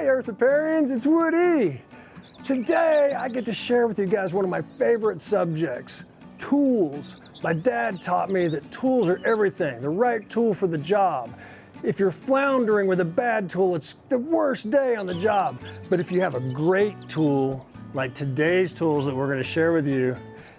Hey Earth Riparians, it's Woody. Today I get to share with you guys one of my favorite subjects, tools. My dad taught me that tools are everything, the right tool for the job. If you're floundering with a bad tool, it's the worst day on the job. But if you have a great tool, like today's tools that we're going to share with you,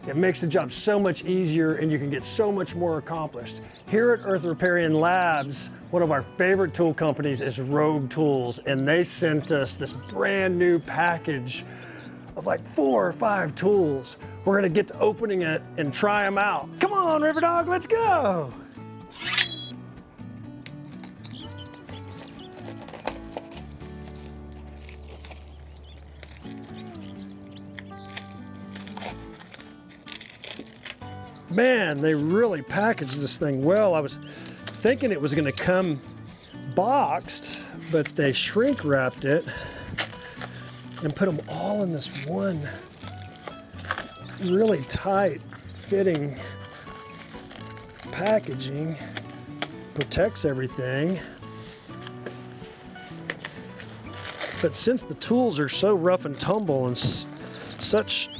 it makes the job so much easier and you can get so much more accomplished. Here at Earth Riparian Labs, one of our favorite tool companies is Rogue Tools, and they sent us this brand new package of like 4 or 5 tools. We're gonna get to opening it and try them out. Come on, River Dog, let's go! Man, they really packaged this thing well. I was thinking it was gonna come boxed, but they shrink wrapped it and put them all in this one really tight fitting packaging. Protects everything. But since the tools are so rough and tumble and such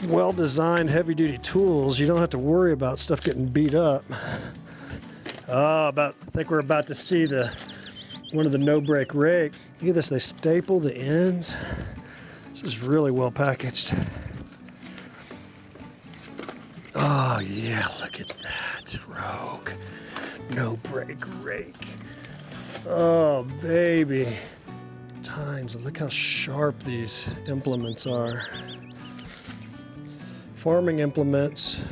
well-designed heavy-duty tools, you don't have to worry about stuff getting beat up. I think we're about to see one of the no-break rake. Look at this, they staple the ends. This is really well packaged. Oh yeah, look at that, Rogue. No-break rake. Oh baby. Tines, look how sharp these implements are. Farming implements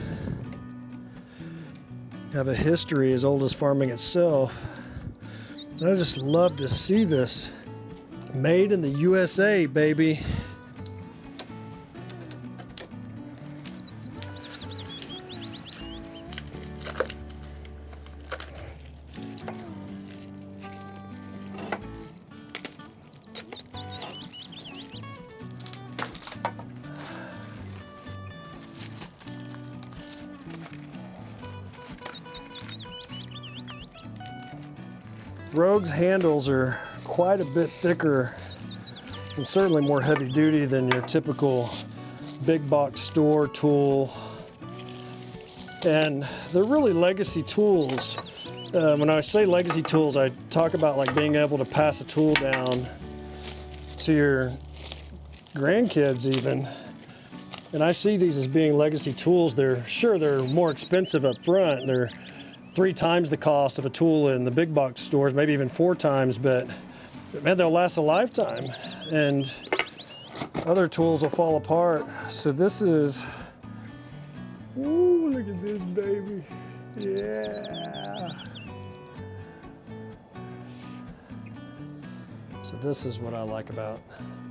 have a history as old as farming itself. And I just love to see this. Made in the USA, baby. Rogue's handles are quite a bit thicker and certainly more heavy duty than your typical big box store tool. And they're really legacy tools. When I say legacy tools, I talk about like being able to pass a tool down to your grandkids even. And I see these as being legacy tools. They're more expensive up front. They're 3 times the cost of a tool in the big box stores, maybe even 4 times, but man, they'll last a lifetime and other tools will fall apart. So this is, ooh, look at this baby. Yeah. So this is what I like about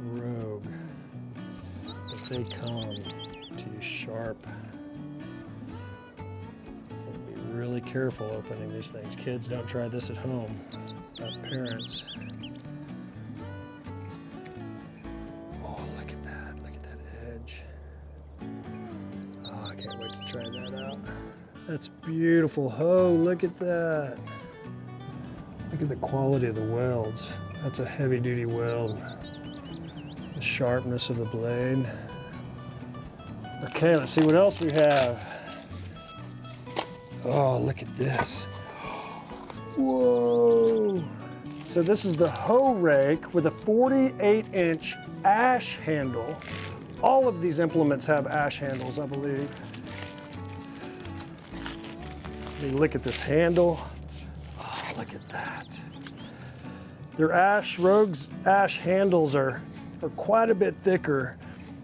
Rogue, is they come to you sharp. Really careful opening these things. Kids, don't try this at home. Parents. Oh, look at that. Look at that edge. Oh, I can't wait to try that out. That's beautiful. Oh, look at that. Look at the quality of the welds. That's a heavy-duty weld. The sharpness of the blade. Okay, let's see what else we have. Oh, look at this. Whoa. So this is the hoe rake with a 48-inch ash handle. All of these implements have ash handles, I believe. Look at this handle. Oh, look at that. Rogue's ash handles are quite a bit thicker.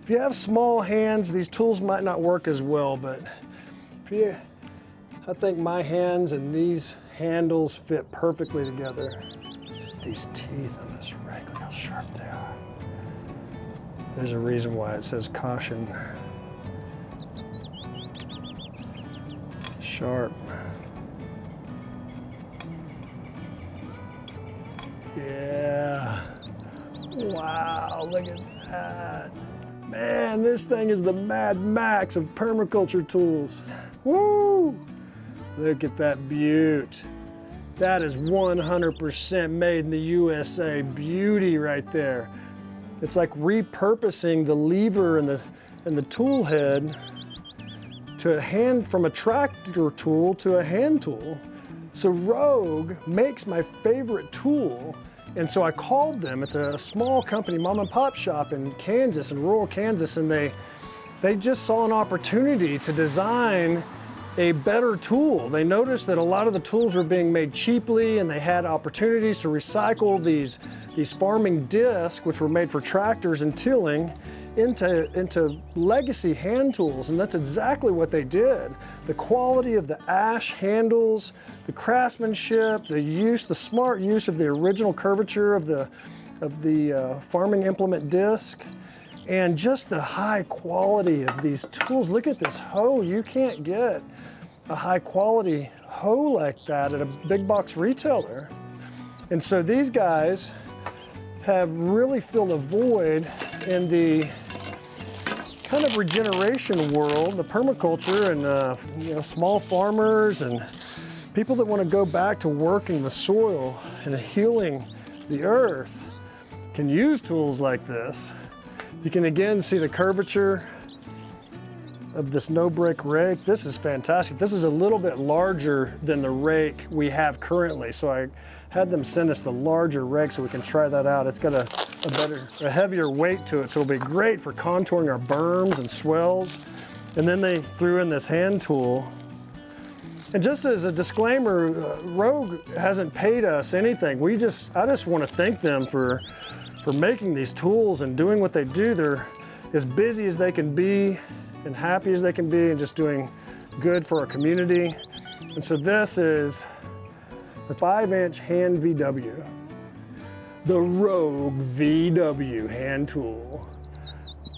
If you have small hands, these tools might not work as well, but I think my hands and these handles fit perfectly together. These teeth on this rake, look how sharp they are. There's a reason why it says caution. Sharp. Yeah. Wow, look at that. Man, this thing is the Mad Max of permaculture tools. Woo! Look at that beaut. That is 100% made in the USA. Beauty right there. It's like repurposing the lever and the tool head from a tractor tool to a hand tool. So Rogue makes my favorite tool, and so I called them. It's a small company, mom and pop shop in Kansas, in rural Kansas, and they just saw an opportunity to design a better tool. They noticed that a lot of the tools were being made cheaply, and they had opportunities to recycle these farming discs, which were made for tractors and tilling, into legacy hand tools, and that's exactly what they did. The quality of the ash handles, the craftsmanship, the smart use of the original curvature of the farming implement disc, and just the high quality of these tools. Look at this hoe. You can't get a high quality hoe like that at a big box retailer. And so these guys have really filled a void in the kind of regeneration world, the permaculture, and small farmers and people that want to go back to working the soil and healing the earth can use tools like this. You can again see the curvature of this no-break rake. This is fantastic. This is a little bit larger than the rake we have currently, so I had them send us the larger rake so we can try that out. It's got a heavier weight to it, so it'll be great for contouring our berms and swells. And then they threw in this hand tool. And just as a disclaimer, Rogue hasn't paid us anything. I just want to thank them for making these tools and doing what they do. They're as busy as they can be and happy as they can be and just doing good for our community. And so this is the 5-inch hand VW, the Rogue VW hand tool.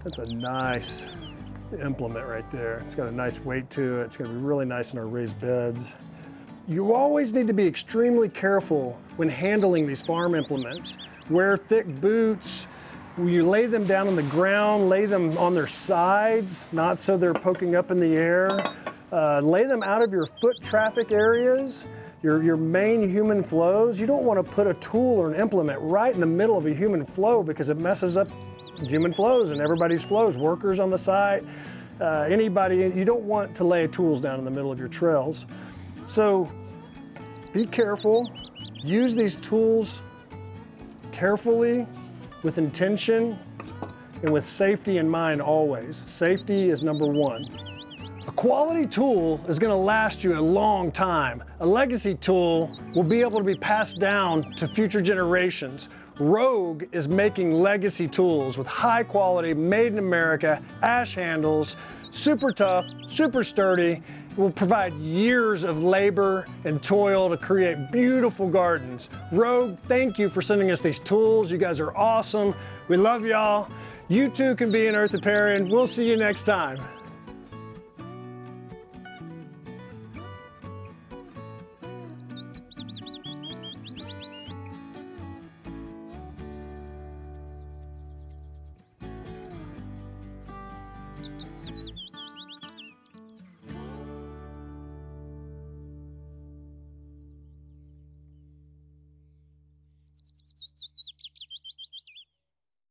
That's a nice implement right there. It's got a nice weight to it. It's gonna be really nice in our raised beds. You always need to be extremely careful when handling these farm implements. Wear thick boots. You lay them down on the ground, lay them on their sides, not so they're poking up in the air. Lay them out of your foot traffic areas, your main human flows. You don't want to put a tool or an implement right in the middle of a human flow because it messes up human flows and everybody's flows, workers on the site, anybody. You don't want to lay tools down in the middle of your trails. So be careful, use these tools carefully, with intention, and with safety in mind always. Safety is number one. A quality tool is gonna last you a long time. A legacy tool will be able to be passed down to future generations. Rogue is making legacy tools with high quality, made in America, ash handles, super tough, super sturdy. It will provide years of labor and toil to create beautiful gardens. Rogue, thank you for sending us these tools. You guys are awesome. We love y'all. You too can be an earthoparian. We'll see you next time.